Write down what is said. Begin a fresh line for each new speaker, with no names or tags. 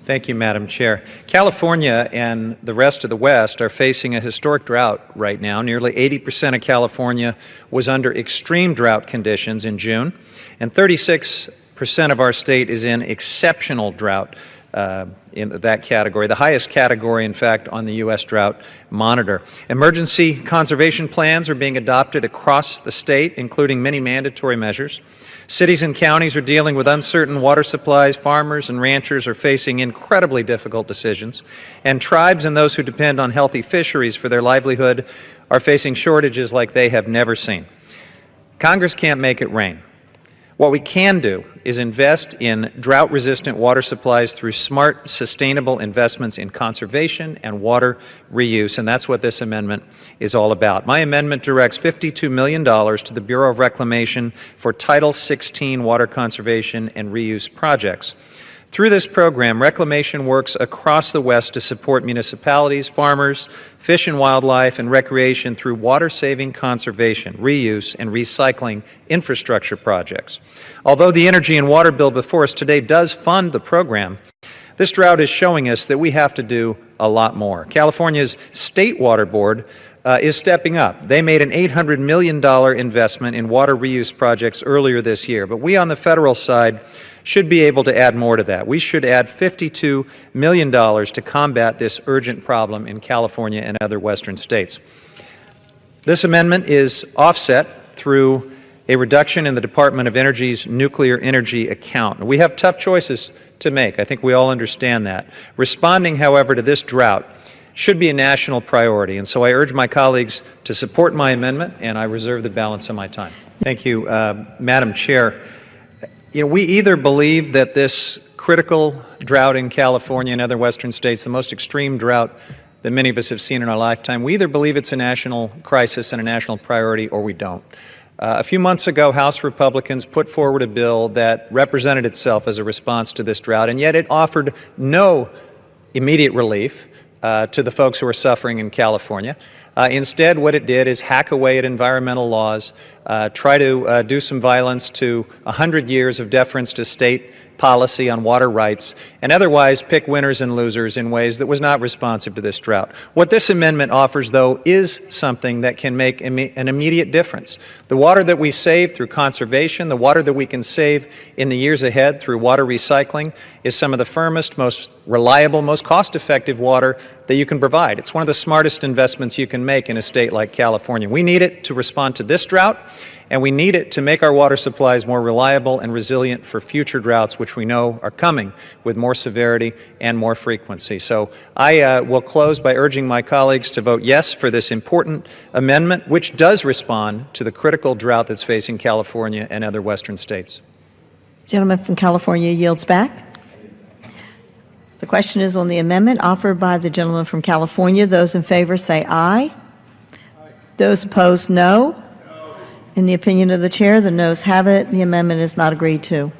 Thank you, Madam Chair. California and the rest of the West are facing a historic drought right now. Nearly 80% of California was under extreme drought conditions in June, and 36% of our state is in exceptional drought in that category, the highest category, in fact, on the U.S. Drought Monitor. Emergency conservation plans are being adopted across the state, including many mandatory measures. Cities and counties are dealing with uncertain water supplies. Farmers and ranchers are facing incredibly difficult decisions. And tribes and those who depend on healthy fisheries for their livelihood are facing shortages like they have never seen. Congress can't make it rain. What we can do is invest in drought-resistant water supplies through smart, sustainable investments in conservation and water reuse, and that's what this amendment is all about. My amendment directs $52 million to the Bureau of Reclamation for Title 16 water conservation and reuse projects. Through this program, Reclamation works across the West to support municipalities, farmers, fish and wildlife, and recreation through water-saving conservation, reuse, and recycling infrastructure projects. Although the energy and water bill before us today does fund the program, this drought is showing us that we have to do a lot more. California's State Water Board is stepping up. They made an $800 million investment in water reuse projects earlier this year, but we on the federal side should be able to add more to that. We should add $52 million to combat this urgent problem in California and other western states. This amendment is offset through a reduction in the Department of Energy's nuclear energy account. We have tough choices to make. I think we all understand that. Responding, however, to this drought should be a national priority, and so I urge my colleagues to support my amendment, and I reserve the balance of my time. Thank you, Madam Chair. We either believe that this critical drought in California and other western states, the most extreme drought that many of us have seen in our lifetime, we either believe it's a national crisis and a national priority, or we don't. A few months ago, House Republicans put forward a bill that represented itself as a response to this drought, and yet it offered no immediate relief to the folks who are suffering in California. Instead, what it did is hack away at environmental laws, try to do some violence to 100 years of deference to state policy on water rights, and otherwise pick winners and losers in ways that was not responsive to this drought. What this amendment offers, though, is something that can make an immediate difference. The water that we save through conservation, the water that we can save in the years ahead through water recycling, is some of the firmest, most reliable, most cost-effective water that you can provide. It's one of the smartest investments you can make in a state like California. We need it to respond to this drought, and we need it to make our water supplies more reliable and resilient for future droughts, which we know are coming with more severity and more frequency. So I will close by urging my colleagues to vote yes for this important amendment, which does respond to the critical drought that's facing California and other western states.
The gentleman from California yields back. The question is on the amendment offered by the gentleman from California. Those in favor say aye. Those opposed, no. In the opinion of the chair, the noes have it. The amendment is not agreed to.